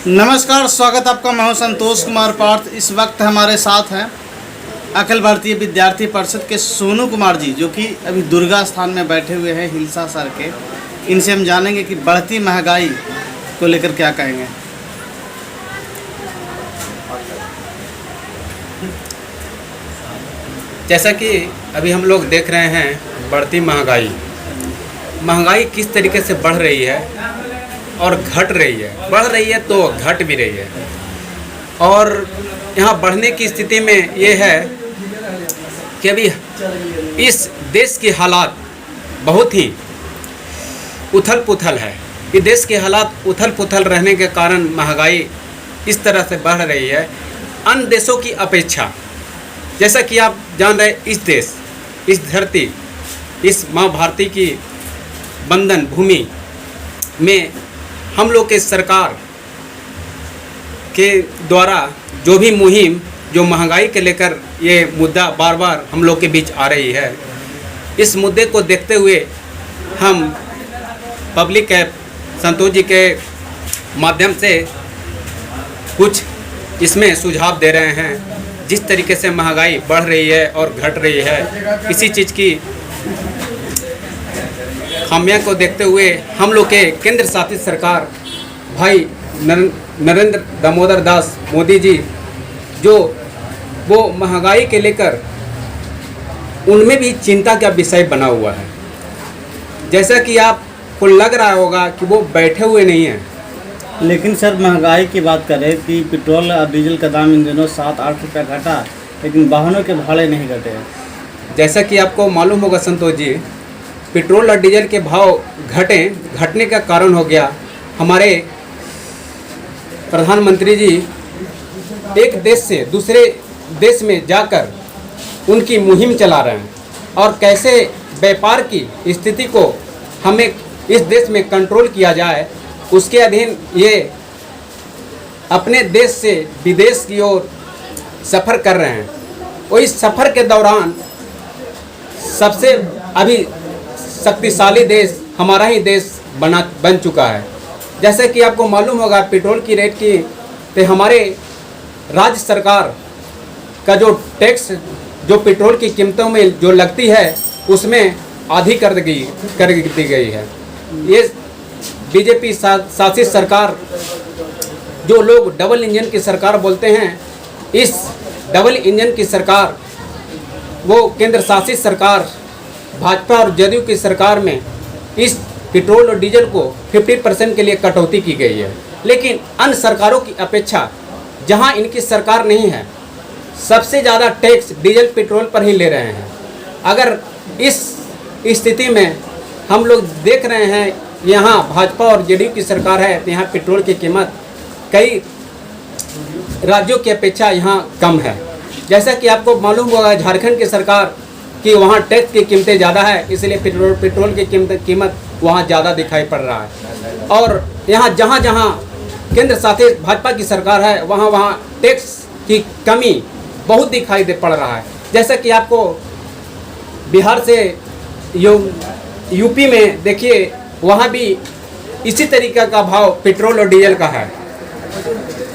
नमस्कार, स्वागत आपका। मैं हूं संतोष कुमार पार्थ। इस वक्त हमारे साथ हैं अखिल भारतीय विद्यार्थी परिषद के सोनू कुमार जी, जो कि अभी दुर्गा स्थान में बैठे हुए हैं हिलसा सर के। इनसे हम जानेंगे कि बढ़ती महंगाई को लेकर क्या कहेंगे। जैसा कि अभी हम लोग देख रहे हैं बढ़ती महंगाई किस तरीके से बढ़ रही है और घट रही है। बढ़ रही है तो घट भी रही है, और यहाँ बढ़ने की स्थिति में ये है कि अभी इस देश के हालात बहुत ही उथल पुथल है। ये देश के हालात उथल पुथल रहने के कारण महंगाई इस तरह से बढ़ रही है अन्य देशों की अपेक्षा। जैसा कि आप जान रहे, इस देश, इस धरती, इस माँ भारती की बंधन भूमि में हम लोग के सरकार के द्वारा जो भी मुहिम, जो महंगाई के लेकर ये मुद्दा बार बार हम लोग के बीच आ रही है, इस मुद्दे को देखते हुए हम पब्लिक ऐप संतोष जी के माध्यम से कुछ इसमें सुझाव दे रहे हैं। जिस तरीके से महंगाई बढ़ रही है और घट रही है, इसी चीज़ की खामियों को देखते हुए हम लोग के केंद्र शासित सरकार भाई नरेंद्र दामोदर दास मोदी जी, जो वो महंगाई के लेकर उनमें भी चिंता का विषय बना हुआ है। जैसा कि आपको लग रहा होगा कि वो बैठे हुए नहीं हैं, लेकिन सर, महंगाई की बात करें कि पेट्रोल और डीजल का दाम इन दिनों 7-8 रुपये घटा, लेकिन वाहनों के भाड़े नहीं घटे। जैसा कि आपको मालूम होगा संतोष जी, पेट्रोल और डीजल के भाव घटने का कारण हो गया हमारे प्रधानमंत्री जी एक देश से दूसरे देश में जाकर उनकी मुहिम चला रहे हैं, और कैसे व्यापार की स्थिति को हमें इस देश में कंट्रोल किया जाए, उसके अधीन ये अपने देश से विदेश की ओर सफ़र कर रहे हैं। और इस सफ़र के दौरान सबसे अभी शक्तिशाली देश हमारा ही देश बन चुका है। जैसे कि आपको मालूम होगा, पेट्रोल की रेट की पे हमारे राज्य सरकार का जो टैक्स, जो पेट्रोल की कीमतों में जो लगती है, उसमें आधी कर दी गई है। ये बीजेपी शासित सरकार, जो लोग डबल इंजन की सरकार बोलते हैं, इस डबल इंजन की सरकार, वो केंद्र शासित सरकार भाजपा और जदयू की सरकार में इस पेट्रोल और डीजल को 50% के लिए कटौती की गई है। लेकिन अन्य सरकारों की अपेक्षा जहां इनकी सरकार नहीं है, सबसे ज़्यादा टैक्स डीजल पेट्रोल पर ही ले रहे हैं। अगर इस स्थिति में हम लोग देख रहे हैं, यहाँ भाजपा और जदयू की सरकार है, तो यहाँ पेट्रोल की कीमत कई राज्यों की अपेक्षा यहाँ कम है। जैसा कि आपको मालूम होगा, झारखंड की सरकार कि वहाँ टैक्स की कीमतें ज़्यादा है, इसलिए पेट्रोल की कीमत वहाँ ज़्यादा दिखाई पड़ रहा है। और यहाँ जहाँ जहाँ केंद्र शासित भाजपा की सरकार है, वहाँ टैक्स की कमी बहुत दिखाई पड़ रहा है। जैसा कि आपको बिहार से यूपी में देखिए, वहाँ भी इसी तरीके का भाव पेट्रोल और डीजल का है।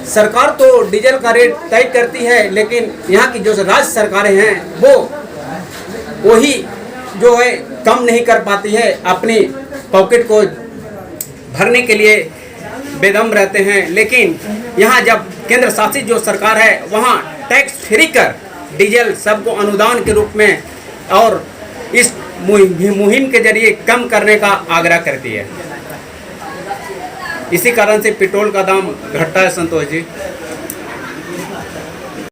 सरकार तो डीजल का रेट तय करती है, लेकिन यहाँ की जो राज्य सरकारें हैं वो वही जो है कम नहीं कर पाती है, अपनी पॉकेट को भरने के लिए बेदम रहते हैं। लेकिन यहाँ जब केंद्र शासित जो सरकार है, वहाँ टैक्स फ्री कर डीजल सबको अनुदान के रूप में और इस मुहिम के जरिए कम करने का आग्रह करती है। इसी कारण से पेट्रोल का दाम घटता है संतोष जी।